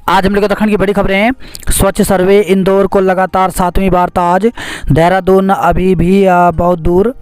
आज हम लोग उत्तराखंड की बड़ी खबरें हैं। स्वच्छ सर्वे, इंदौर को लगातार 7वीं बार ताज, देहरादून अभी भी बहुत दूर।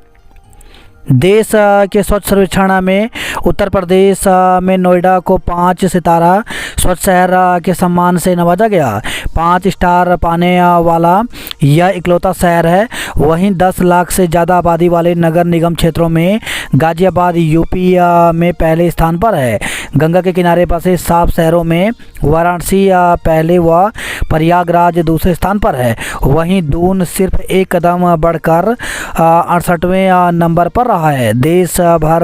देश के स्वच्छ सर्वेक्षण में उत्तर प्रदेश में नोएडा को 5 सितारा स्वच्छ शहर के सम्मान से नवाजा गया। 5 स्टार पाने वाला यह इकलौता शहर है। वहीं 10 लाख से ज़्यादा आबादी वाले नगर निगम क्षेत्रों में गाजियाबाद यूपी में पहले स्थान पर है। गंगा के किनारे बसे साफ शहरों में वाराणसी पहले व प्रयागराज दूसरे स्थान पर है। वहीं दून सिर्फ एक कदम बढ़कर 68वें नंबर पर रहा है। देश भर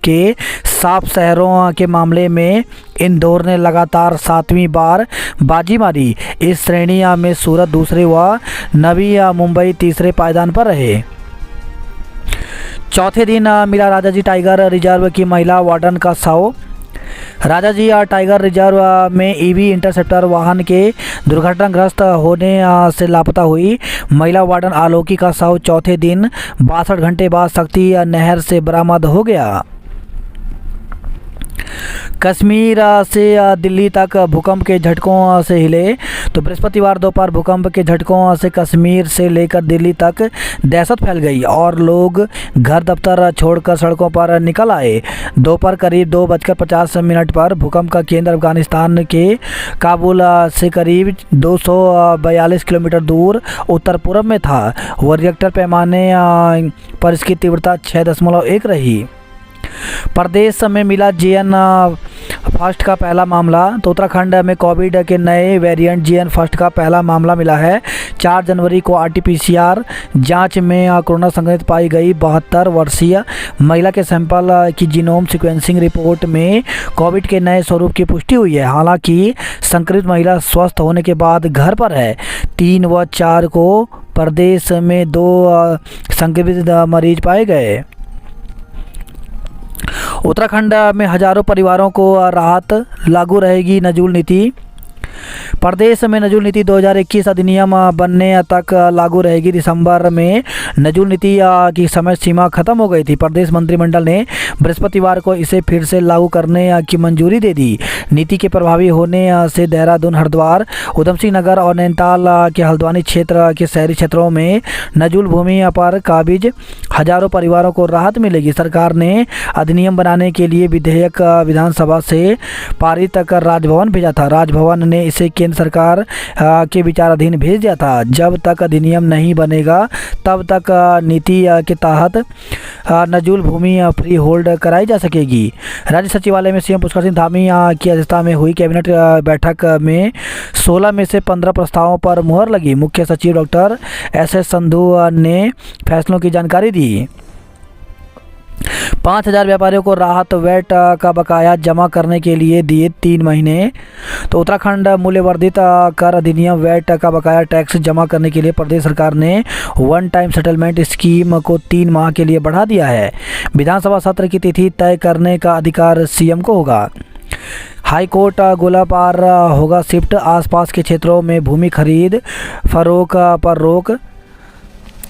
के साफ शहरों के मामले में इंदौर ने लगातार 7वीं बार बाजी मारी। इस श्रेणी में सूरत दूसरे व नवी मुंबई तीसरे पायदान पर रहे। चौथे दिन मिला राजाजी टाइगर रिजर्व की महिला वार्डन का शव। राजाजी टाइगर रिजर्व में ईवी इंटरसेप्टर वाहन के दुर्घटनाग्रस्त होने से लापता हुई महिला वार्डन आलोकी का शव चौथे दिन 62 घंटे बाद शक्ति नहर से बरामद हो गया। कश्मीर से दिल्ली तक भूकंप के झटकों से हिले तो बृहस्पतिवार दोपहर भूकंप के झटकों से कश्मीर से लेकर दिल्ली तक दहशत फैल गई और लोग घर दफ्तर छोड़कर सड़कों पर निकल आए। दोपहर करीब 2:50 पर भूकंप का केंद्र अफगानिस्तान के काबुल से करीब 242 किलोमीटर दूर उत्तर पूर्व में था। वह रिएक्टर पैमाने पर इसकी तीव्रता 6.1 रही। प्रदेश में मिला JN फर्स्ट का पहला मामला। तो उत्तराखंड में कोविड के नए वेरिएंट JN फर्स्ट का पहला मामला मिला है। 4 जनवरी को RT-PCR जांच में कोरोना संक्रमित पाई गई 72 वर्षीय महिला के सैंपल की जीनोम सीक्वेंसिंग रिपोर्ट में कोविड के नए स्वरूप की पुष्टि हुई है। हालांकि संक्रमित महिला स्वस्थ होने के बाद घर पर है। 3 व 4 को प्रदेश में 2 संक्रमित मरीज पाए गए। उत्तराखंड में हजारों परिवारों को राहत, लागू रहेगी नजूल नीति। प्रदेश में नजूल नीति 2021 अधिनियम बनने तक लागू रहेगी। दिसंबर में नजूल नीति की समय सीमा खत्म हो गई थी। प्रदेश मंत्रिमंडल ने बृहस्पतिवार को इसे फिर से लागू करने की मंजूरी दे दी। नीति के प्रभावी होने से देहरादून, हरिद्वार, उधमसिंह नगर और नैनीताल के हल्द्वानी क्षेत्र के शहरी क्षेत्रों में नजूल भूमि पर काबिज हजारों परिवारों को राहत मिलेगी। सरकार ने अधिनियम बनाने के लिए विधेयक विधानसभा से पारित कर राजभवन भेजा था। राजभवन ने इसे केंद्र सरकार के विचाराधीन भेज दिया था। जब तक अधिनियम नहीं बनेगा तब तक नीति के तहत नजूल भूमि फ्री होल्ड कराई जा सकेगी। राज्य सचिवालय में सीएम पुष्कर सिंह धामी की अध्यक्षता में हुई कैबिनेट बैठक में 16 में से 15 प्रस्तावों पर मुहर लगी। मुख्य सचिव डॉक्टर SS संधू ने फैसलों की जानकारी दी। 5000 व्यापारियों को राहत, वैट का बकाया जमा करने के लिए दिए 3 महीने। तो उत्तराखंड मूल्यवर्धित कर अधिनियम वैट का बकाया टैक्स जमा करने के लिए प्रदेश सरकार ने वन टाइम सेटलमेंट स्कीम को 3 माह के लिए बढ़ा दिया है। विधानसभा सत्र की तिथि तय करने का अधिकार सीएम को होगा। हाईकोर्ट गोलापार होगा शिफ्ट, आसपास के क्षेत्रों में भूमि खरीद फरोख्त पर रोक।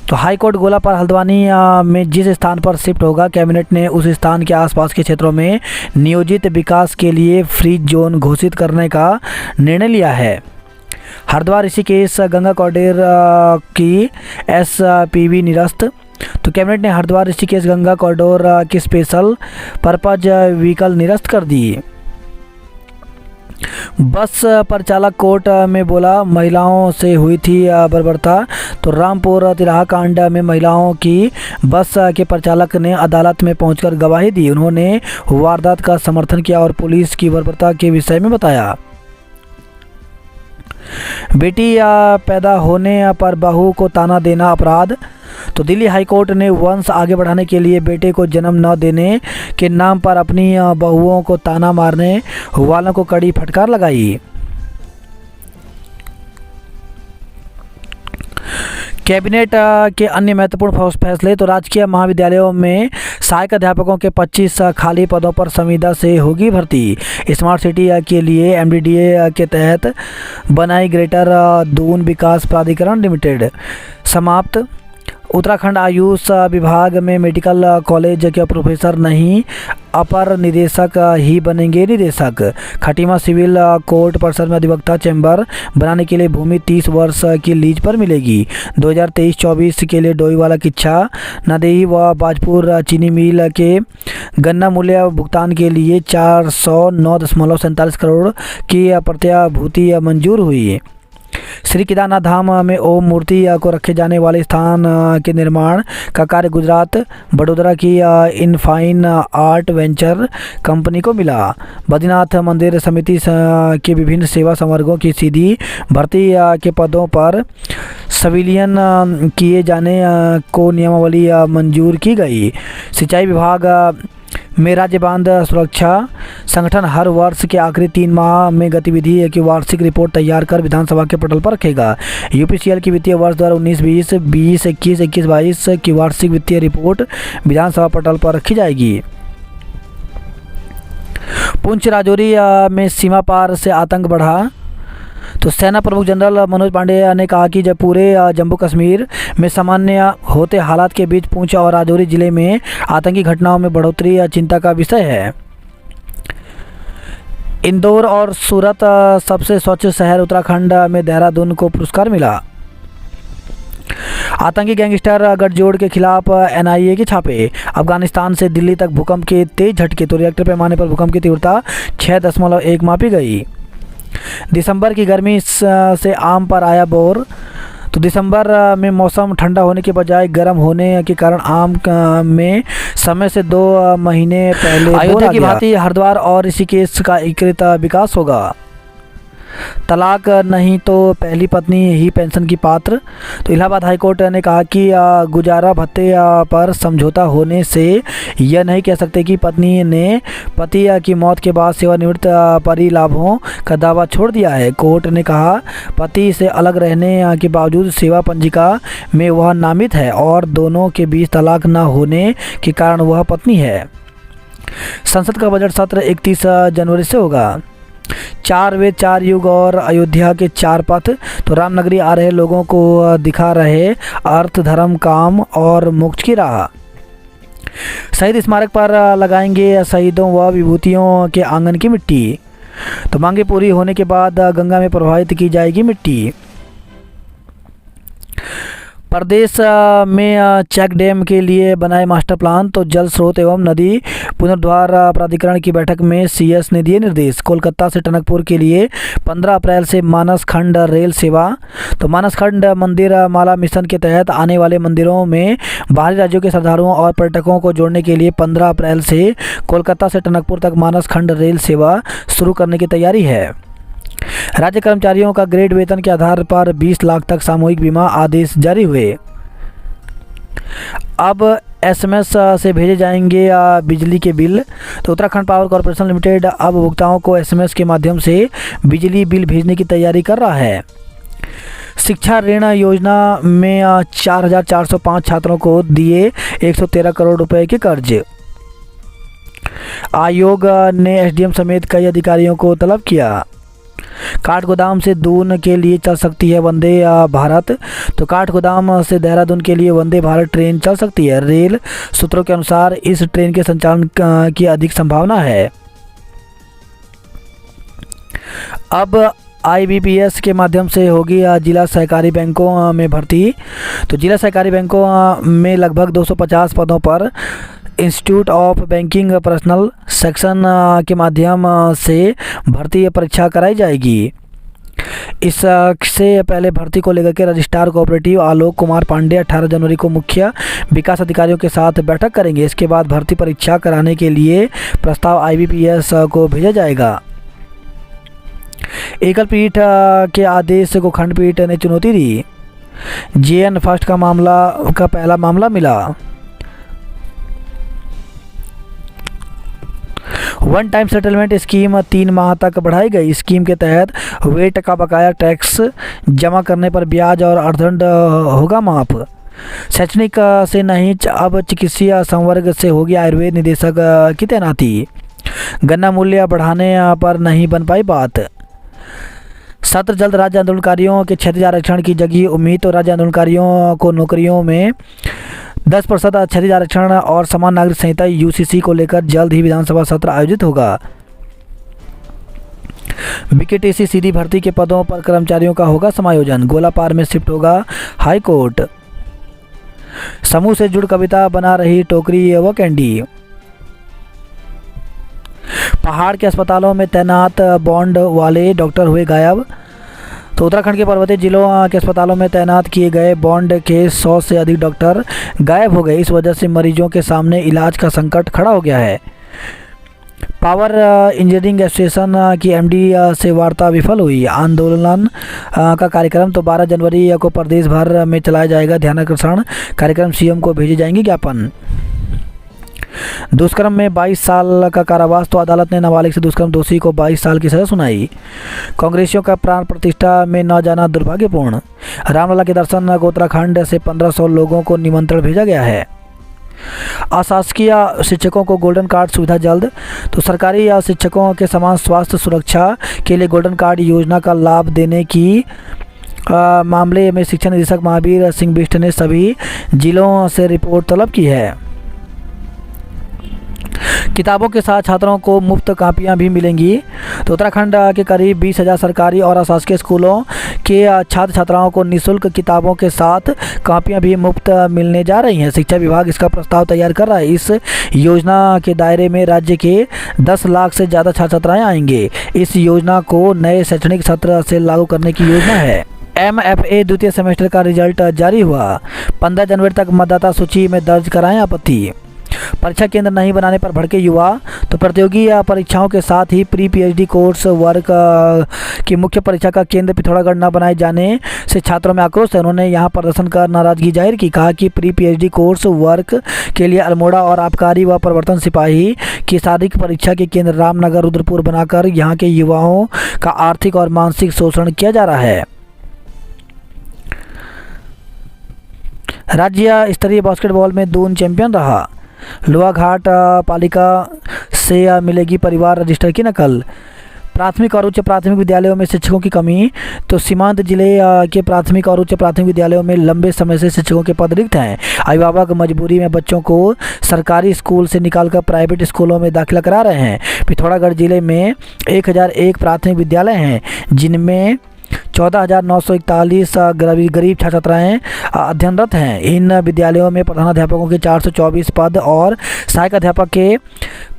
तो हाईकोर्ट गोलापार हल्द्वानी में जिस स्थान पर शिफ्ट होगा, कैबिनेट ने उस स्थान के आसपास के क्षेत्रों में नियोजित विकास के लिए फ्री जोन घोषित करने का निर्णय लिया है। हरिद्वार ऋषिकेश गंगा कॉरिडोर की SPV निरस्त। तो कैबिनेट ने हरिद्वार ऋषिकेश गंगा कॉरिडोर की स्पेशल पर्पज व्हीकल निरस्त कर दी। बस परिचालक कोर्ट में बोला, महिलाओं से हुई थी बर्बरता। तो रामपुर तिराहा कांड में महिलाओं की बस के परिचालक ने अदालत में पहुंचकर गवाही दी। उन्होंने वारदात का समर्थन किया और पुलिस की बर्बरता के विषय में बताया। बेटी पैदा होने पर बहू को ताना देना अपराध। तो दिल्ली हाईकोर्ट ने वंश आगे बढ़ाने के लिए बेटे को जन्म न देने के नाम पर अपनी बहुओं को ताना मारने वालों को कड़ी फटकार लगाई। कैबिनेट के अन्य महत्वपूर्ण फैसले। तो राजकीय महाविद्यालयों में सहायक अध्यापकों के 25 खाली पदों पर संविदा से होगी भर्ती। स्मार्ट सिटी के लिए MDDA के तहत बनाई ग्रेटर दून विकास प्राधिकरण लिमिटेड समाप्त। उत्तराखंड आयुष विभाग में मेडिकल कॉलेज के प्रोफेसर नहीं, अपर निदेशक ही बनेंगे निदेशक। खटीमा सिविल कोर्ट परिसर में अधिवक्ता चैम्बर बनाने के लिए भूमि 30 वर्ष की लीज पर मिलेगी। 2023-24 के लिए डोईवाला किच्छा, नदेई व बाजपुर चीनी मिल के गन्ना मूल्य भुगतान के लिए 409.47 करोड़ की प्रत्याभूति मंजूर हुई। श्री केदारनाथ धाम में ओम मूर्ति को रखे जाने वाले स्थान के निर्माण का कार्य गुजरात बड़ोदरा की इनफाइन आर्ट वेंचर कंपनी को मिला। बद्रीनाथ मंदिर समिति के विभिन्न सेवा संवर्गों की सीधी भर्ती के पदों पर सिविलियन किए जाने को नियमावली मंजूर की गई। सिंचाई विभाग में राज्य बांध सुरक्षा संगठन हर वर्ष के आखिरी 3 माह में गतिविधि की वार्षिक रिपोर्ट तैयार कर विधानसभा के पटल पर रखेगा। यूपीसीएल की वित्तीय वर्ष 2019-20, 2021, 21-22 की वार्षिक वित्तीय रिपोर्ट विधानसभा पटल पर रखी जाएगी। पुंछ राजौरी में सीमा पार से आतंक बढ़ा। तो सेना प्रमुख जनरल मनोज पांडे ने कहा कि जब पूरे जम्मू कश्मीर में सामान्य होते हालात के बीच पुंछ और राजौरी जिले में आतंकी घटनाओं में बढ़ोतरी चिंता का विषय है। इंदौर और सूरत सबसे स्वच्छ शहर उत्तराखंड में देहरादून को पुरस्कार मिला। आतंकी गैंगस्टर गठजोड़ के खिलाफ एनआईए के छापे। अफगानिस्तान से दिल्ली तक भूकंप के तेज झटके, तो रिएक्टर पैमाने पर भूकंप की तीव्रता 6.1 मापी गई। दिसंबर की गर्मी से आम पर आया बोर। तो दिसंबर में मौसम ठंडा होने के बजाय गर्म होने के कारण आम में समय से 2 महीने पहले अयोध्या की भांति हरिद्वार और ऋषिकेश का एकीकृत विकास होगा। तलाक नहीं तो पहली पत्नी ही पेंशन की पात्र। तो इलाहाबाद हाईकोर्ट ने कहा कि गुजारा भत्ते पर समझौता होने से यह नहीं कह सकते कि पत्नी ने पति की मौत के बाद सेवानिवृत्त परिलाभों का दावा छोड़ दिया है। कोर्ट ने कहा पति से अलग रहने के बावजूद सेवा पंजिका में वह नामित है और दोनों के बीच तलाक न होने के कारण वह पत्नी है। संसद का बजट सत्र 31 जनवरी से होगा। 4 वेद 4 युग और अयोध्या के 4 पथ। तो रामनगरी आ रहे लोगों को दिखा रहे अर्थ, धर्म, काम और मोक्ष की राह। शहीद स्मारक पर लगाएंगे शहीदों व विभूतियों के आंगन की मिट्टी। तो मांगे पूरी होने के बाद गंगा में प्रवाहित की जाएगी मिट्टी। प्रदेश में चेक डैम के लिए बनाए मास्टर प्लान। तो जल स्रोत एवं नदी पुनर्द्वार प्राधिकरण की बैठक में सीएस ने दिए निर्देश। कोलकाता से टनकपुर के लिए 15 अप्रैल से मानस खंड रेल सेवा। तो मानस खंड मंदिर माला मिशन के तहत आने वाले मंदिरों में बाहरी राज्यों के श्रद्धालुओं और पर्यटकों को जोड़ने के लिए 15 अप्रैल से कोलकाता से टनकपुर तक मानस खंड रेल सेवा शुरू करने की तैयारी है। राज्य कर्मचारियों का ग्रेड वेतन के आधार पर 20 लाख तक सामूहिक बीमा आदेश जारी हुए। अब एसएमएस से भेजे जाएंगे बिजली के बिल। तो उत्तराखंड पावर कॉर्पोरेशन लिमिटेड अब उपभोक्ताओं को एसएमएस के माध्यम से बिजली बिल भेजने की तैयारी कर रहा है। शिक्षा ऋण योजना में 4,405 छात्रों को दिए 113 करोड़ रुपए के कर्ज। आयोग ने एसडीएम समेत कई अधिकारियों को तलब किया। काठगोदाम से दून के लिए चल सकती है वंदे भारत। तो काठगोदाम से देहरादून के लिए वंदे भारत ट्रेन चल सकती है। रेल सूत्रों के अनुसार इस ट्रेन के संचालन की अधिक संभावना है। अब आईबीपीएस के माध्यम से होगी जिला सहकारी बैंकों में भर्ती। तो जिला सहकारी बैंकों में लगभग 250 पदों पर institute of banking personal section के माध्यम से भर्ती परीक्षा कराई जाएगी। इससे पहले भर्ती को लेकर के रजिस्ट्रार कोऑपरेटिव आलोक कुमार पांडे 18 जनवरी को मुख्य विकास अधिकारियों के साथ बैठक करेंगे। इसके बाद भर्ती परीक्षा कराने के लिए प्रस्ताव आईबीपीएस को भेजा जाएगा। एकल पीठ के आदेश को खंडपीठ ने चुनौती दी। जेएन फर्स्ट का पहला मामला मिला। वन टाइम सेटलमेंट स्कीम 3 माह तक बढ़ाई गई। स्कीम के तहत वेट का बकाया टैक्स जमा करने पर ब्याज और अर्थदंड होगा माफ। शैक्षणिक से नहीं अब चिकित्सीय संवर्ग से होगी आयुर्वेद निदेशक की तैनाती। गन्ना मूल्य बढ़ाने पर नहीं बन पाई बात। सत्र जल्द। राज्य आंदोलनकारियों के क्षेत्रीय आरक्षण की जगी उम्मीद। तो राज्य आंदोलनकारियों को नौकरियों में 10% क्षेत्रीय आरक्षण और समान नागरिक संहिता यूसीसी को लेकर जल्द ही विधानसभा सत्र आयोजित होगा। बीकेटीसी सीधी भर्ती के पदों पर कर्मचारियों का होगा समायोजन। गोलापार में शिफ्ट होगा हाई कोर्ट। समूह से जुड़ कविता बना रही टोकरी व कैंडी। पहाड़ के अस्पतालों में तैनात बॉन्ड वाले डॉक्टर हुए गायब। तो उत्तराखंड के पर्वतीय जिलों के अस्पतालों में तैनात किए गए बॉन्ड के 100 से अधिक डॉक्टर गायब हो गए। इस वजह से मरीजों के सामने इलाज का संकट खड़ा हो गया है। पावर इंजीनियरिंग एसोसिएशन की एमडी से वार्ता विफल हुई। आंदोलन का कार्यक्रम तो 12 जनवरी को प्रदेश भर में चलाया जाएगा। ध्यानाकर्षण कार्यक्रम, सीएम को भेजे जाएंगे ज्ञापन। दुष्कर्म में 22 साल का कारावास। तो अदालत ने नाबालिग से दुष्कर्म दोषी को 22 साल की सजा सुनाई। कांग्रेसियों का प्राण प्रतिष्ठा में न जाना दुर्भाग्यपूर्ण। रामलला के दर्शन को उत्तराखंड से 1500 लोगों को निमंत्रण भेजा गया है। अशासकीय शिक्षकों को गोल्डन कार्ड सुविधा जल्द। तो सरकारी शिक्षकों के समान स्वास्थ्य सुरक्षा के लिए गोल्डन कार्ड योजना का लाभ देने की मामले में शिक्षा निदेशक महावीर सिंह बिष्ट ने सभी जिलों से रिपोर्ट तलब की है। किताबों के साथ छात्रों को मुफ्त कापियां भी मिलेंगी। तो उत्तराखंड के करीब 20,000 सरकारी और अशासकीय स्कूलों के छात्र छात्राओं को निःशुल्क किताबों के साथ कापियां भी मुफ्त मिलने जा रही हैं। शिक्षा विभाग इसका प्रस्ताव तैयार कर रहा है। इस योजना के दायरे में राज्य के 10 लाख से ज़्यादा छात्र छात्राएँ आएंगे। इस योजना को नए शैक्षणिक सत्र से लागू करने की योजना है। MFA द्वितीय सेमेस्टर का रिजल्ट जारी हुआ। 15 जनवरी तक मतदाता सूची में दर्ज कराएं आपत्ति। परीक्षा केंद्र नहीं बनाने पर भड़के युवा। तो प्रतियोगी परीक्षाओं के साथ ही प्री पीएचडी कोर्स वर्क की मुख्य परीक्षा का केंद्र पिथौरागढ़ न बनाए जाने से छात्रों में आक्रोश है। उन्होंने यहां प्रदर्शन कर नाराजगी जाहिर की। कहा कि प्री पीएचडी कोर्स वर्क के लिए अल्मोड़ा और आबकारी व प्रवर्तन सिपाही की शारीरिक परीक्षा के केंद्र रामनगर रुद्रपुर बनाकर यहाँ के युवाओं का आर्थिक और मानसिक शोषण किया जा रहा है। राज्य स्तरीय बास्केटबॉल में दून चैंपियन रहा। लोहाघाट पालिका से मिलेगी परिवार रजिस्टर की नकल। प्राथमिक और उच्च प्राथमिक विद्यालयों में शिक्षकों की कमी। तो सीमांत जिले के प्राथमिक और उच्च प्राथमिक विद्यालयों में लंबे समय से शिक्षकों के पद रिक्त हैं। अभिभावक मजबूरी में बच्चों को सरकारी स्कूल से निकालकर प्राइवेट स्कूलों में दाखिला करा रहे हैं। पिथौरागढ़ जिले में 1001 प्राथमिक विद्यालय हैं, जिनमें 14,941 गरीब छात्र छात्राएँ अध्ययनरत हैं। इन विद्यालयों में प्रधानाध्यापकों के 424 पद और सहायक अध्यापक के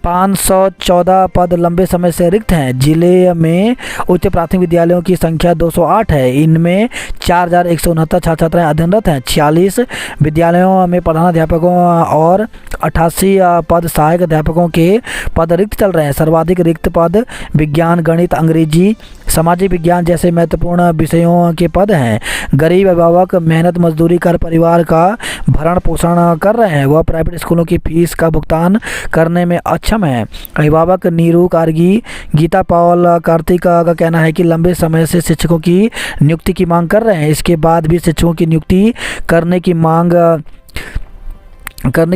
514 पद लंबे समय से रिक्त हैं। जिले में उच्च प्राथमिक विद्यालयों की संख्या 208 है। इनमें 4,169 छात्र छात्राएँ अध्ययनरत हैं। 46 विद्यालयों में प्रधानाध्यापकों और 88 पद सहायक अध्यापकों के पद रिक्त चल रहे हैं। सर्वाधिक रिक्त पद विज्ञान, गणित, अंग्रेजी, सामाजिक विज्ञान जैसे महत्वपूर्ण विषयों के पद हैं। गरीब अभिभावक मेहनत मजदूरी कर परिवार का भरण पोषण कर रहे हैं। वह प्राइवेट स्कूलों की फीस का भुगतान करने में अक्षम है। अभिभावक नीरू कारगी, गीता पॉल कार्तिक का कहना है कि लंबे समय से शिक्षकों की नियुक्ति की मांग कर रहे हैं। इसके बाद भी शिक्षकों की नियुक्ति करने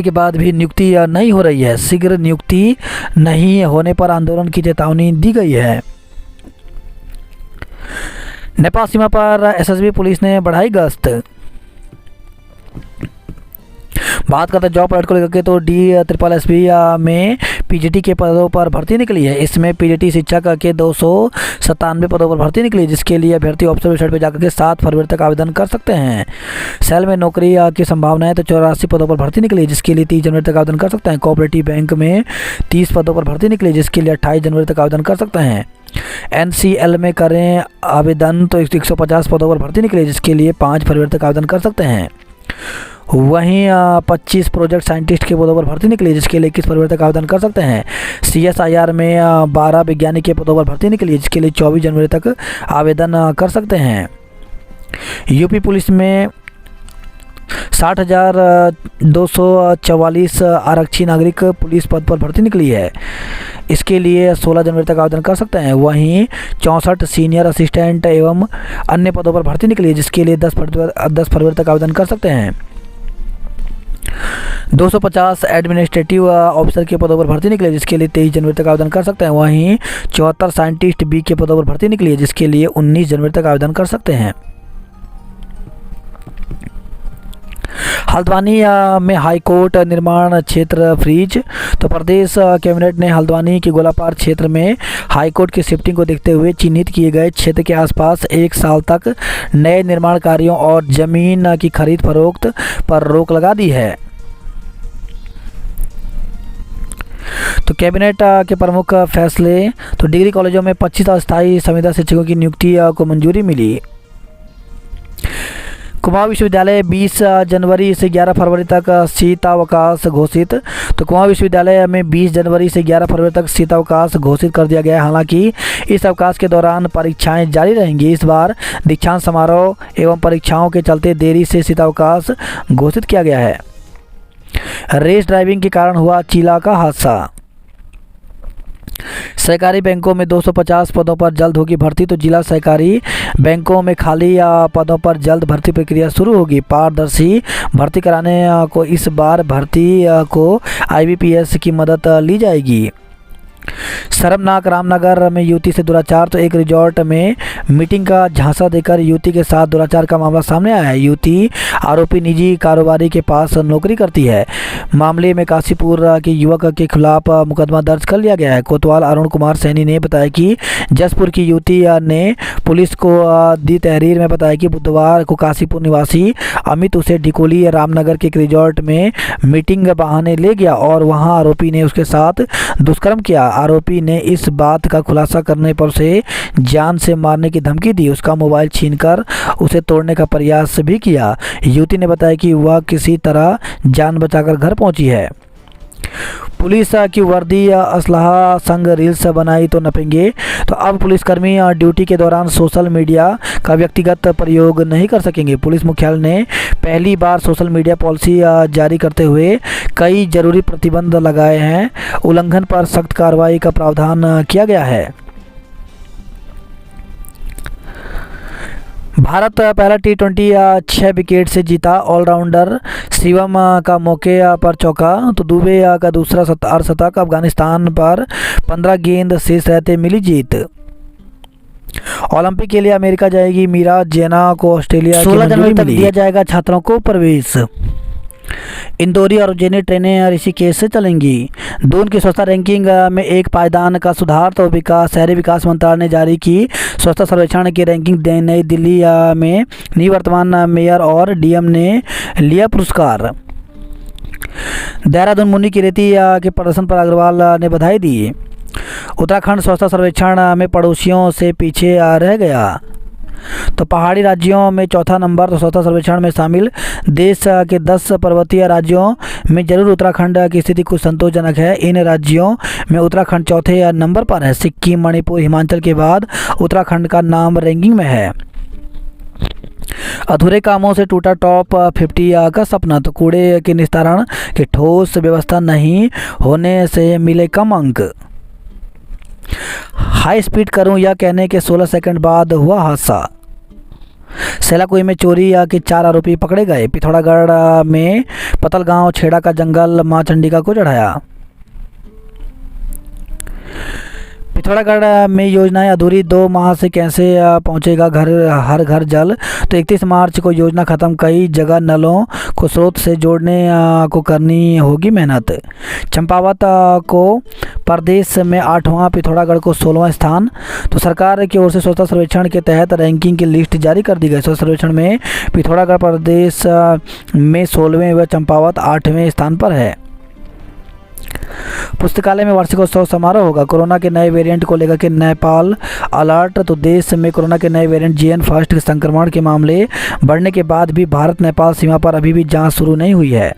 के बाद भी नियुक्ति नहीं हो रही है। शीघ्र नियुक्ति नहीं होने पर आंदोलन की चेतावनी दी गई है। नेपाल सीमा पर एसएसबी पुलिस ने बढ़ाई गश्त। बात करते हैं जॉब अलर्ट को लेकर के। तो DSSB में पीजीटी के पदों पर भर्ती निकली है। इसमें पीजीटी शिक्षक के 297 पदों पर भर्ती निकली, जिसके लिए अभ्यर्थी ऑफिशियल वेबसाइट पर जाकर के 7 फरवरी तक आवेदन कर सकते हैं। सेल में नौकरी की संभावना है। तो 84 पदों पर भर्ती निकली, जिसके लिए 30 जनवरी तक आवेदन कर सकते हैं। कोऑपरेटिव बैंक में 30 पदों पर भर्ती निकली, जिसके लिए 28 जनवरी तक आवेदन कर सकते हैं। NCL में करें आवेदन तो 150 पदों पर भर्ती निकली, जिसके लिए 5 फरवरी तक आवेदन कर सकते हैं। वहीं 25 प्रोजेक्ट साइंटिस्ट के पदों पर भर्ती निकली, जिसके लिए 21 फरवरी तक आवेदन कर सकते हैं। CSIR में 12 वैज्ञानिक के पदों पर भर्ती निकली, जिसके लिए 24 जनवरी तक आवेदन कर सकते हैं। यूपी पुलिस में 60,244 आरक्षी नागरिक पुलिस पद पर भर्ती निकली है। इसके लिए 16 जनवरी तक आवेदन कर सकते हैं। वहीं 64 सीनियर असिस्टेंट एवं अन्य पदों पर भर्ती निकली है, जिसके लिए 10 फरवरी तक आवेदन कर सकते हैं। 250 एडमिनिस्ट्रेटिव ऑफिसर के पदों पर भर्ती निकली है, जिसके लिए 23 जनवरी तक आवेदन कर सकते हैं। वहीं 74 साइंटिस्ट बी के पदों पर भर्ती निकली है, जिसके लिए 19 जनवरी तक आवेदन कर सकते हैं। हल्द्वानी में हाईकोर्ट निर्माण क्षेत्र फ्रीज। तो प्रदेश कैबिनेट ने हल्द्वानी के गोलापार क्षेत्र में हाईकोर्ट की शिफ्टिंग को देखते हुए चिन्हित किए गए क्षेत्र के आसपास 1 साल तक नए निर्माण कार्यों और जमीन की खरीद फरोख्त पर रोक लगा दी है। तो कैबिनेट के प्रमुख फैसले। तो डिग्री कॉलेजों में 25 अस्थायी संविदा शिक्षकों की नियुक्ति को मंजूरी मिली। कुमाऊं विश्वविद्यालय 20 जनवरी से 11 फरवरी तक शीतावकाश घोषित। तो कुमाऊं विश्वविद्यालय में 20 जनवरी से 11 फरवरी तक शीतावकाश घोषित कर दिया गया है। हालांकि इस अवकाश के दौरान परीक्षाएं जारी रहेंगी। इस बार दीक्षांत समारोह एवं परीक्षाओं के चलते देरी से शीतावकाश घोषित किया गया है। रेस ड्राइविंग के कारण हुआ चीला का हादसा। सहकारी बैंकों में 250 पदों पर जल्द होगी भर्ती। तो जिला सहकारी बैंकों में खाली पदों पर जल्द भर्ती प्रक्रिया शुरू होगी। पारदर्शी भर्ती कराने को इस बार भर्ती को IBPS की मदद ली जाएगी। शर्मनाक रामनगर में युवती से दुराचार। तो एक रिजॉर्ट में मीटिंग का झांसा देकर युवती के साथ दुराचार का मामला सामने आया है। युवती आरोपी निजी कारोबारी के पास नौकरी करती है। मामले में काशीपुर के युवक के खिलाफ मुकदमा दर्ज कर लिया गया है। कोतवाल अरुण कुमार सैनी ने बताया कि जसपुर की युवती ने पुलिस को दी तहरीर में बताया कि बुधवार को काशीपुर निवासी अमित उसे ढिकोली रामनगर के एक रिजॉर्ट में मीटिंग बहाने ले गया और वहां आरोपी ने उसके साथ दुष्कर्म किया। आरोपी ने इस बात का खुलासा करने पर उसे जान से मारने की धमकी दी। उसका मोबाइल छीनकर उसे तोड़ने का प्रयास भी किया। युवती ने बताया कि वह किसी तरह जान बचाकर घर पहुंची है। पुलिस की वर्दी असलहा संग रील्स बनाई तो नपेंगे। तो अब पुलिसकर्मी ड्यूटी के दौरान सोशल मीडिया का व्यक्तिगत प्रयोग नहीं कर सकेंगे। पुलिस मुख्यालय ने पहली बार सोशल मीडिया पॉलिसी जारी करते हुए कई जरूरी प्रतिबंध लगाए हैं। उल्लंघन पर सख्त कार्रवाई का प्रावधान किया गया है। भारत पहला T20 6 विकेट से जीता। ऑलराउंडर शिवम का मौके पर चौका। तो दुबे का दूसरा अर्धशतक। अफगानिस्तान पर 15 गेंद शेष रहते मिली जीत। ओलंपिक के लिए अमेरिका जाएगी मीरा। जेना को ऑस्ट्रेलिया 16 जनवरी तक दिया जाएगा छात्रों को प्रवेश। इंदौरी और उज्जैनी ट्रेनें ऋषिकेश से चलेंगी। दून की स्वच्छता रैंकिंग में एक पायदान का सुधार। तो शहरी विकास मंत्रालय ने जारी की स्वच्छता सर्वेक्षण की रैंकिंग। नई दिल्ली में निवर्तमान मेयर और DM ने लिया पुरस्कार। देहरादून मुनि की रेती के प्रदर्शन पर अग्रवाल ने बधाई दी। उत्तराखंड स्वच्छता सर्वेक्षण में पड़ोसियों से पीछे रह गया। तो पहाड़ी राज्यों में चौथा नंबर। तो स्वच्छता सर्वेक्षण में शामिल देश के 10 पर्वतीय राज्यों में जरूर उत्तराखंड की स्थिति कुछ संतोषजनक है। इन राज्यों में उत्तराखंड चौथे नंबर पर है। सिक्किम, मणिपुर, हिमाचल के बाद उत्तराखंड का नाम रैंकिंग में है। अधूरे कामों से टूटा टॉप 50 का सपना। तो कूड़े के निस्तारण की ठोस व्यवस्था नहीं होने से मिले कम अंक। हाई स्पीड करूं यह कहने के 16 सेकंड बाद हुआ हादसा। सेलाकुई में चोरी के 4 आरोपी पकड़े गए। पिथौरागढ़ में पतलगांव छेड़ा का जंगल मां चंडिका को चढ़ाया। पिथौरागढ़ में योजनाएं अधूरी। 2 माह से कैसे पहुंचेगा हर घर जल। तो 31 मार्च को योजना खत्म। कई जगह नलों को स्रोत से जोड़ने को करनी होगी मेहनत। चंपावत को प्रदेश में 8वां, पिथौरागढ़ को 16वां स्थान। तो सरकार की ओर से स्वच्छता सर्वेक्षण के तहत रैंकिंग की लिस्ट जारी कर दी गई। स्वच्छता सर्वेक्षण में पिथौरागढ़ प्रदेश में 16वें व चंपावत 8वें स्थान पर है। पुस्तकालय में वार्षिकोत्सव समारोह होगा। कोरोना के नए वेरिएंट को लेकर के नेपाल अलर्ट। तो देश में कोरोना के नए वेरिएंट JN1 संक्रमण के मामले बढ़ने के बाद भी भारत नेपाल सीमा पर अभी भी जांच शुरू नहीं हुई है।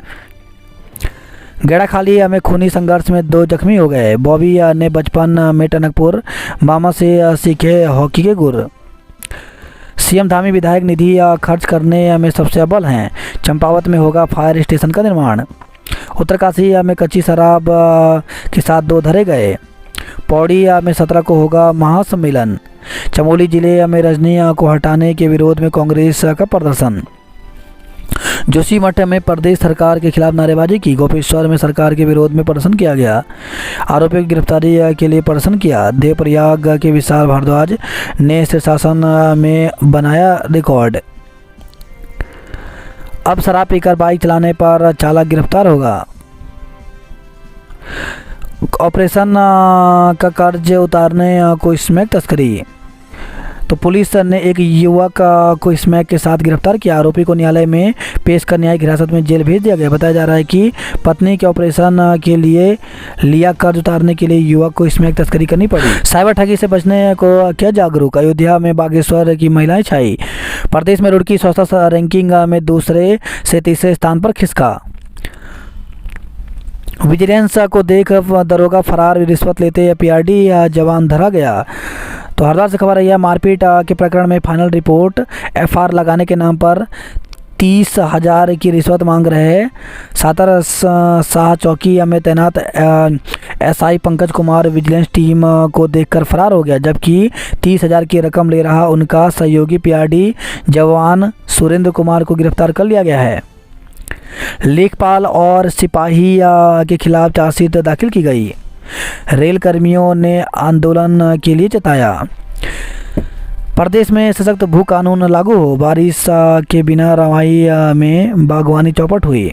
गेड़ाखाली में खूनी संघर्ष में 2 जख्मी हो गए। बॉबी ने बचपन में टनकपुर मामा से सीखे हॉकी के गुर। CM धामी विधायक निधि खर्च करने में सबसे अव्वल हैं। चंपावत में होगा फायर स्टेशन का निर्माण। उत्तरकाशी में कच्ची शराब के साथ 2 धरे गए। पौड़ी में 17 को होगा महासम्मेलन। चमोली जिले में रजनी को हटाने के विरोध में कांग्रेस का प्रदर्शन। जोशीमठ में प्रदेश सरकार के खिलाफ नारेबाजी की। गोपेश्वर में सरकार के विरोध में प्रदर्शन किया गया। आरोपियों की गिरफ्तारी के लिए प्रदर्शन किया। देवप्रयाग के विशाल भारद्वाज ने शीर्षासन में बनाया रिकॉर्ड। अब शराब पीकर बाइक चलाने पर चालक गिरफ्तार होगा। ऑपरेशन का कर्ज उतारने को स्मैक तस्करी। तो पुलिस ने एक युवक को स्मैक के साथ गिरफ्तार किया। आरोपी को न्यायालय में पेश कर न्यायिक हिरासत में जेल भेज दिया गया। बताया जा रहा है कि पत्नी के ऑपरेशन के लिए लिया कर्ज उतारने के लिए युवक को स्मैक तस्करी करनी पड़ी। साइबर ठगी से बचने को क्या जागरूक। अयोध्या में बागेश्वर की महिलाएं छाई। प्रदेश में रुड़की स्वच्छता रैंकिंग में दूसरे से तीसरे स्थान पर खिसका। विजिलेंस को देख दरोगा फरार। रिश्वत लेते पीआरडी जवान धरा गया। तो हरिद्वार से खबर आई है, मारपीट के प्रकरण में फाइनल रिपोर्ट। एफआईआर लगाने के नाम पर 30,000 की रिश्वत मांग रहे सातर शाह चौकी में तैनात SI Pankaj Kumar vigilance team को देखकर फरार हो गया, जबकि 30,000 की रकम ले रहा उनका सहयोगी पीआरडी जवान सुरेंद्र कुमार को गिरफ्तार कर लिया गया है। लेखपाल और सिपाही के खिलाफ चार्जशीट दाखिल की गई। रेल कर्मियों ने आंदोलन के लिए जताया। प्रदेश में सशक्त भू कानून लागू हो। बारिश के बिना रवाई में बागवानी चौपट हुई।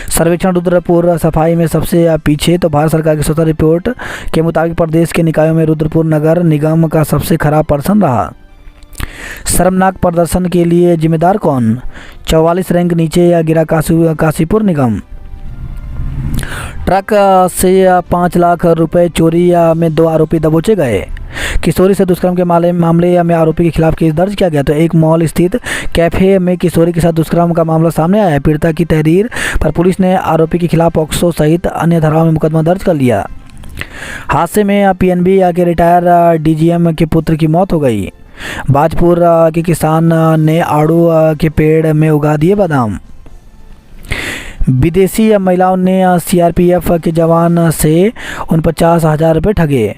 सर्वेक्षण रुद्रपुर सफाई में सबसे पीछे। तो भारत सरकार की स्वतंत्र रिपोर्ट के मुताबिक प्रदेश के निकायों में रुद्रपुर नगर निगम का सबसे खराब प्रदर्शन रहा। शर्मनाक प्रदर्शन के लिए जिम्मेदार कौन। 44 रैंक नीचे गिरा काशीपुर निगम। ट्रक से 5 लाख रुपए चोरी में 2 आरोपी दबोचे गए। किशोरी से दुष्कर्म के मामले में आरोपी के खिलाफ केस दर्ज किया गया। तो एक मॉल स्थित कैफे में किशोरी के साथ दुष्कर्म का मामला सामने आया है। पीड़िता की तहरीर पर पुलिस ने आरोपी के खिलाफ पॉक्सो सहित अन्य धाराओं में मुकदमा दर्ज कर लिया। हादसे में पीएनबी के रिटायर डीजीएम के पुत्र की मौत हो गई। बाजपुर के किसान ने आड़ू के पेड़ में उगा दिए बादाम। विदेशी महिलाओं ने सीआरपीएफ के जवान से 49,000 रुपये ठगे।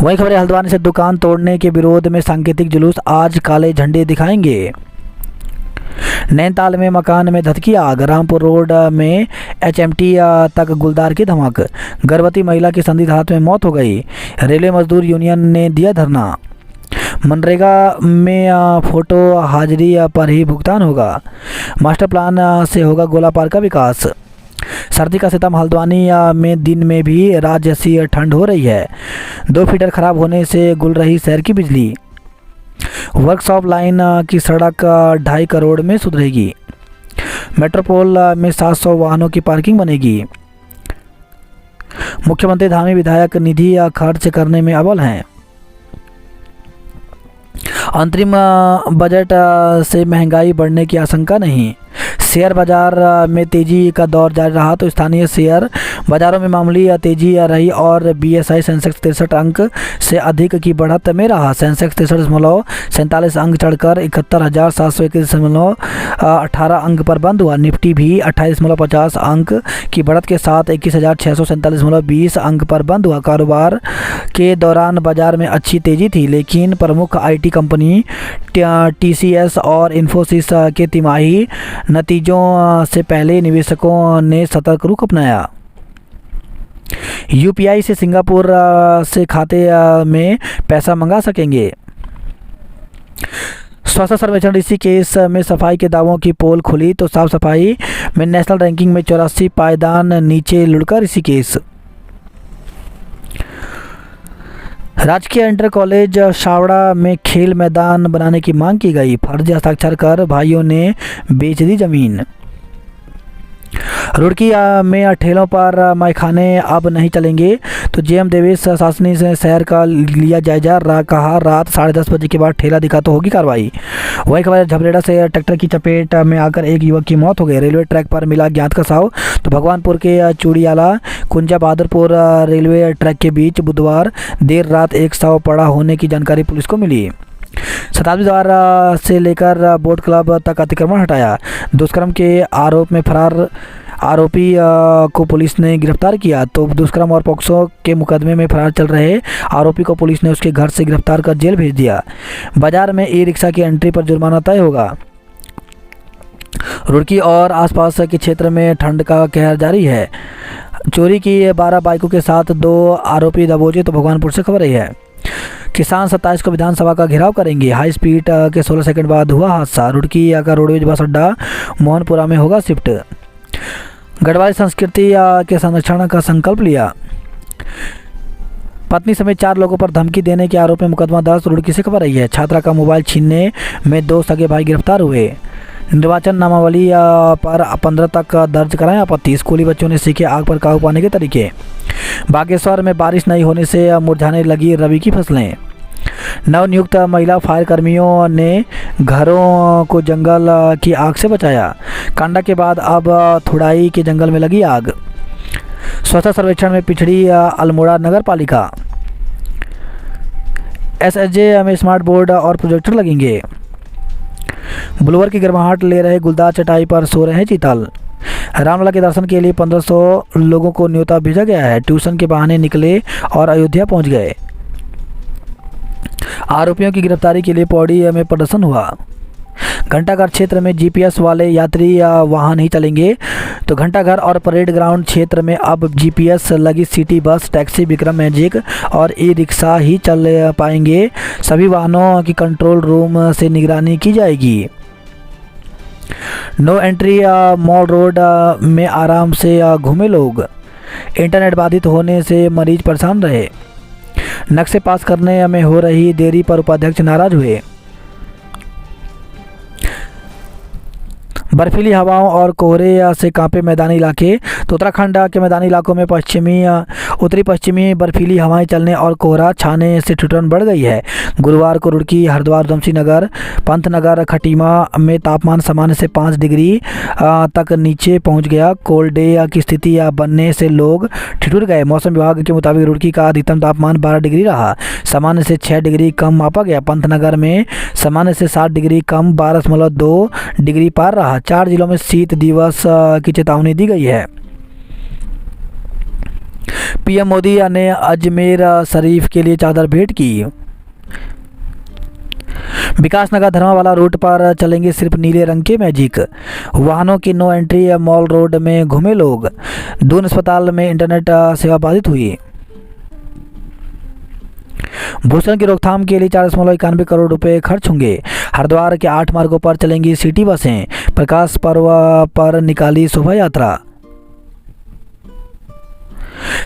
वहीं खबर है, हल्द्वानी से दुकान तोड़ने के विरोध में सांकेतिक जुलूस। आज काले झंडे दिखाएंगे। नैनीताल में मकान में धधकी आग। रामपुर रोड में एचएमटी तक गुलदार की धमक। गर्भवती महिला की संदिग्ध हालत में मौत हो गई। रेलवे मजदूर यूनियन ने दिया धरना। मनरेगा में फोटो हाजिरी पर ही भुगतान होगा। मास्टर प्लान से होगा गोला पार का विकास। सर्दी का सितम। हल्द्वानी में दिन में भी रात जैसी ठंड हो रही है। 2 फीडर खराब होने से गुल रही शहर की बिजली। वर्कशॉप लाइन की सड़क 2.5 करोड़ में सुधरेगी। मेट्रोपोल में 700 वाहनों की पार्किंग बनेगी। मुख्यमंत्री धामी विधायक निधि खर्च करने में अव्वल हैं। अंतरिम बजट से महंगाई बढ़ने की आशंका नहीं। शेयर बाजार में तेजी का दौर जारी रहा। तो स्थानीय शेयर बाजारों में मामूली तेजी रही और बीएसई सेंसेक्स 63 अंक से अधिक की बढ़त में रहा। सेंसेक्स 63.47 अंक चढ़कर 71,721.18 अंक पर बंद हुआ। निफ्टी भी 28.50 अंक की बढ़त के साथ 21,647.20 अंक पर बंद हुआ। कारोबार के दौरान बाजार में अच्छी तेजी थी, लेकिन प्रमुख आईटी कंपनी टीसीएस और इन्फोसिस के तिमाही नतीजों से पहले निवेशकों ने सतर्क रुख अपनाया। यूपीआई से सिंगापुर से खाते में पैसा मंगा सकेंगे। स्वास्थ्य सर्वेक्षण ऋषिकेश में सफाई के दावों की पोल खुली। तो साफ सफाई में नेशनल रैंकिंग में 84 पायदान नीचे लुढ़का ऋषिकेश। राजकीय इंटर कॉलेज शावड़ा में खेल मैदान बनाने की मांग की गई। फर्जी हस्ताक्षर कर भाइयों ने बेच दी जमीन। रुड़की में ठेलों पर मैखाने अब नहीं चलेंगे। तो जेएम देवेश शासनी से शहर का लिया जायजा। कहा रात 10:30 बजे के बाद ठेला दिखा तो होगी कार्रवाई। वही खबर झबरेड़ा से ट्रैक्टर की चपेट में आकर एक युवक की मौत हो गई। रेलवे ट्रैक पर मिला ज्ञात का शव। तो भगवानपुर के चूड़ियाला कुंजा बहादुरपुर रेलवे ट्रैक के बीच बुधवार देर रात एक शव पड़ा होने की जानकारी पुलिस को मिली। शताब्दी द्वार से लेकर बोट क्लब तक अतिक्रमण हटाया। दुष्कर्म के आरोप में फरार आरोपी को पुलिस ने गिरफ्तार किया। तो दुष्कर्म और पॉक्सो के मुकदमे में फरार चल रहे आरोपी को पुलिस ने उसके घर से गिरफ्तार कर जेल भेज दिया। बाजार में ई रिक्शा की एंट्री पर जुर्माना तय होगा। रुड़की और आसपास के क्षेत्र में ठंड का कहर जारी है। चोरी की 12 बाइकों के साथ 2 आरोपी दबोचे, तो भगवानपुर से खबर रही है। किसान 27 को विधानसभा का घेराव करेंगे। हाई स्पीड के 16 सेकंड बाद हुआ हादसा। रुड़की का रोडवेज बस अड्डा मोहनपुरा में होगा शिफ्ट। गढ़वाली संस्कृति के संरक्षण का संकल्प लिया। पत्नी समेत 4 लोगों पर धमकी देने के आरोप में मुकदमा दर्ज। रुड़की से खबर रही है। छात्रा का मोबाइल छीनने में 2 सगे भाई गिरफ्तार हुए। निर्वाचन नामावली पर 15 तक दर्ज कराएं आपत्ति। स्कूली बच्चों ने सीखे आग पर काबू पाने के तरीके। बागेश्वर में बारिश नहीं होने से मुरझाने लगी रबी की फसलें। नवनियुक्त महिला फायर कर्मियों ने घरों को जंगल की आग से बचाया। कांडा के बाद अब थुड़ाई के जंगल में लगी आग। स्वच्छता सर्वेक्षण में पिछड़ी अल्मोड़ा नगर पालिका। एसएसजे में स्मार्ट बोर्ड और प्रोजेक्टर लगेंगे। बुलवर की गर्माहट ले रहे गुलदार चटाई पर सो रहे हैं चीतल। रामलला के दर्शन के लिए 1500 लोगों को न्योता भेजा गया है। ट्यूशन के बहाने निकले और अयोध्या पहुंच गए। आरोपियों की गिरफ्तारी के लिए पौड़ी में प्रदर्शन हुआ। घंटाघर क्षेत्र में जीपीएस वाले यात्री वाहन नहीं चलेंगे, तो घंटाघर और परेड ग्राउंड क्षेत्र में अब जीपीएस लगी city bus, taxi, Vikram magic और ई रिक्शा ही चल पाएंगे। सभी वाहनों की कंट्रोल रूम से निगरानी की जाएगी। नो एंट्री मॉल रोड में आराम से घूमे लोग। इंटरनेट बाधित होने से मरीज परेशान रहे। नक्शे पास करने में हो रही देरी पर उपाध्यक्ष नाराज हुए। बर्फीली हवाओं और कोहरे से कांपे मैदानी इलाके, तो उत्तराखंड के मैदानी इलाकों में उत्तरी पश्चिमी बर्फीली हवाएं चलने और कोहरा छाने से ठिठुरन बढ़ गई है। गुरुवार को रुड़की, हरिद्वार, उधमसिंह नगर, पंतनगर, खटीमा में तापमान सामान्य से 5 डिग्री तक नीचे पहुंच गया। कोल्ड डे की स्थिति बनने से लोग ठिठुर गए। मौसम विभाग के मुताबिक रुड़की का अधिकतम तापमान 12 डिग्री रहा, सामान्य से 6 डिग्री कम मापा गया। पंतनगर में सामान्य से 7 डिग्री कम 12.2 डिग्री पार रहा। 4 जिलों में शीत दिवस की चेतावनी दी गई है। पीएम मोदी ने अजमेर शरीफ के लिए चादर भेंट की। विकासनगर धर्मावाला रूट पर चलेंगे सिर्फ नीले रंग के मैजिक। वाहनों की नो एंट्री मॉल रोड में घूमे लोग। दून अस्पताल में इंटरनेट सेवा बाधित हुई। भूषण की रोकथाम के लिए 4.91 करोड़ रुपए खर्च होंगे। हरिद्वार के 8 मार्गों पर चलेंगी सिटी बसें। प्रकाश पर्व पर निकाली शोभा यात्रा।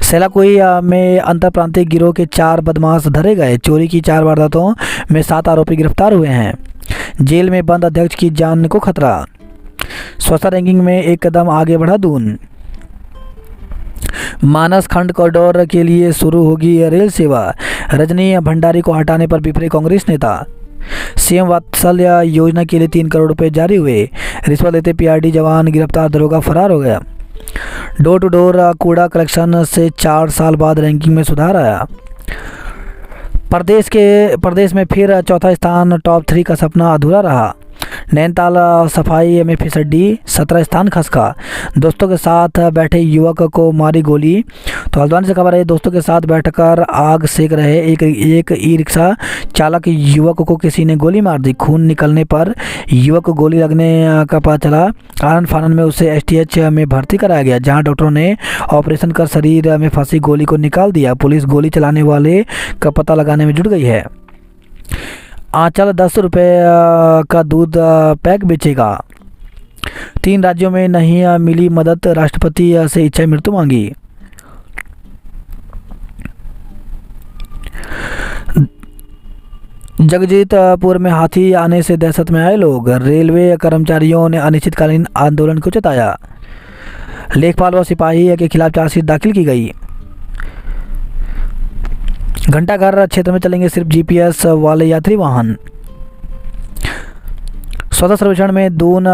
सेलाकुई में अंतर प्रांतीय गिरोह के 4 बदमाश धरे गए। चोरी की 4 वारदातों में 7 आरोपी गिरफ्तार हुए हैं। जेल में बंद अध्यक्ष की जान को खतरा। स्वच्छता रैंकिंग में एक कदम आगे बढ़ा दून। मानस खंड कॉरिडोर के लिए शुरू होगी रेल सेवा। रजनी भंडारी को हटाने पर बिफरे कांग्रेस नेता। सीएम वात्सल्य योजना के लिए 3 करोड़ रुपए जारी हुए। रिश्वत लेते पीआरडी जवान गिरफ्तार, दरोगा फरार हो गया। डोर टू डोर कूड़ा कलेक्शन से 4 साल बाद रैंकिंग में सुधार आया। प्रदेश में फिर चौथा स्थान, टॉप 3 का सपना अधूरा रहा। नैनीताल सफाई में फिसड्डी, 17 स्थान खसका। दोस्तों के साथ बैठे युवक को मारी गोली। तो हल्द्वानी से खबर है, दोस्तों के साथ बैठकर आग सेक रहे एक ई रिक्शा चालक युवक को किसी ने गोली मार दी। खून निकलने पर युवक को गोली लगने का पता चला। आनन फानन में उसे एसटीएच में भर्ती कराया गया, जहां डॉक्टरों ने ऑपरेशन कर शरीर में फंसी गोली को निकाल दिया। पुलिस गोली चलाने वाले का पता लगाने में जुट गई है। आंचल 10 रुपये का दूध पैक बेचेगा। 3 राज्यों में नहीं मिली मदद, राष्ट्रपति से इच्छा मृत्यु मांगी। जगजीतपुर में हाथी आने से दहशत में आए लोग। रेलवे कर्मचारियों ने अनिश्चितकालीन आंदोलन को जताया। लेखपाल व सिपाही के खिलाफ चार्जशीट दाखिल की गई। घंटाघर क्षेत्र में चलेंगे सिर्फ जीपीएस वाले यात्री वाहन। स्वच्छता सर्वेक्षण में दून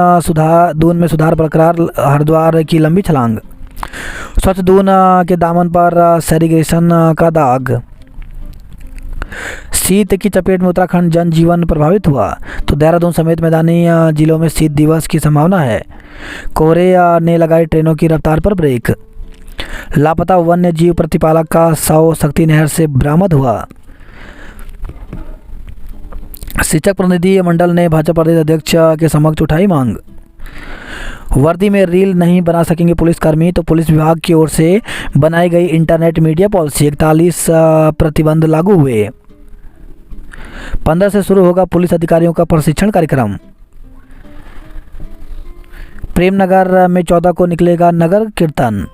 में सुधार बरकरार, हरिद्वार की लंबी छलांग। स्वच्छ दून के दामन पर सेरीग्रेशन का दाग। शीत की चपेट में उत्तराखंड जनजीवन प्रभावित हुआ, तो देहरादून समेत मैदानी जिलों में शीत दिवस की संभावना है। कोहरे ने लगाई ट्रेनों की रफ्तार पर ब्रेक। लापता वन्य जीव प्रतिपालक का शव शक्ति नहर से बरामद हुआ। शिक्षक प्रतिनिधि मंडल ने भाजपा प्रदेश अध्यक्ष के समक्ष उठाई मांग। वर्दी में रील नहीं बना सकेंगे पुलिसकर्मी, तो पुलिस विभाग की ओर से बनाई गई इंटरनेट मीडिया पॉलिसी। 41 प्रतिबंध लागू हुए। 15 से शुरू होगा पुलिस अधिकारियों का प्रशिक्षण कार्यक्रम। प्रेमनगर में 14 को निकलेगा नगर कीर्तन।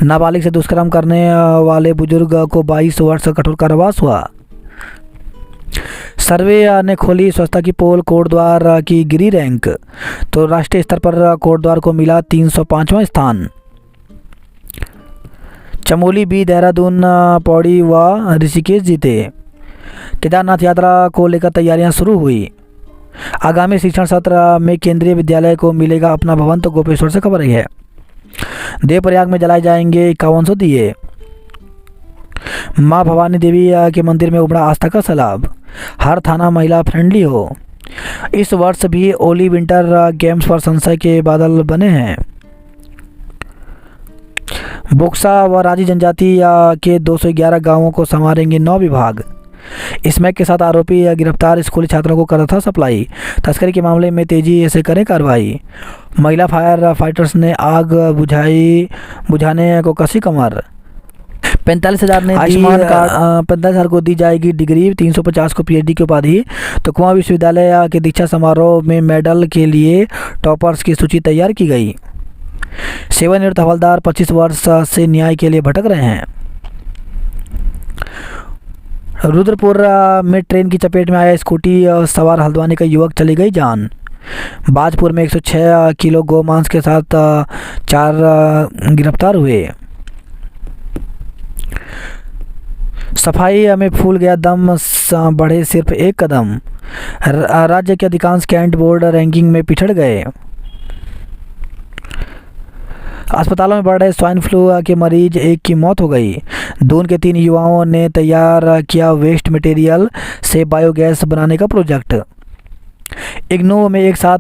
नाबालिग से दुष्कर्म करने वाले बुजुर्ग को 22 वर्ष कठोर कारावास हुआ। सर्वे ने खोली स्वच्छता की पोल, कोटद्वार की गिरी रैंक, तो राष्ट्रीय स्तर पर कोटद्वार को मिला 305वां स्थान। चमोली बी, देहरादून, पौड़ी व ऋषिकेश जीते। केदारनाथ यात्रा को लेकर तैयारियां शुरू हुई। आगामी शिक्षण सत्र में केंद्रीय विद्यालय को मिलेगा अपना भवन, तो गोपेश्वर से खबर है। देवप्रयाग में जलाए जाएंगे 5100 दिए। मां भवानी देवी के मंदिर में उमड़ा आस्था का सैलाब। हर थाना महिला फ्रेंडली हो। इस वर्ष भी ओली विंटर गेम्स पर संशय के बादल बने हैं। बोक्सा व राजी जनजाति के 211 गांवों को संवारेंगे 9 विभाग। स्मैक के साथ आरोपी गिरफ्तार, स्कूली छात्रों को कर रहा था सप्लाई। तस्करी के मामले में तेजी से करें कार्रवाई। महिला फायर फाइटर्स ने आग बुझाने को कसी कमर। 45,000 ने आयुष्मान कार्ड। 45,000 को दी जाएगी डिग्री, 350 को पीएचडी की उपाधि। तो कुआं विश्वविद्यालय के दीक्षा समारोह में मेडल के लिए टॉपर्स की सूची तैयार की गई। सेवानिवृत्त हवलदार 25 वर्ष से न्याय के लिए भटक रहे हैं। रुद्रपुर में ट्रेन की चपेट में आया स्कूटी सवार हल्द्वानी का युवक, चली गई जान। बाजपुर में 106 किलो गोमांस के साथ 4 गिरफ्तार हुए। सफाई में फूल गया दम, बढ़े सिर्फ 1 कदम। राज्य के अधिकांश कैंट बोर्ड रैंकिंग में पिछड़ गए। अस्पतालों में बढ़ रहे स्वाइन फ्लू के मरीज, 1 की मौत हो गई। दून के 3 युवाओं ने तैयार किया वेस्ट मटेरियल से बायोगैस बनाने का प्रोजेक्ट। इग्नू में एक साथ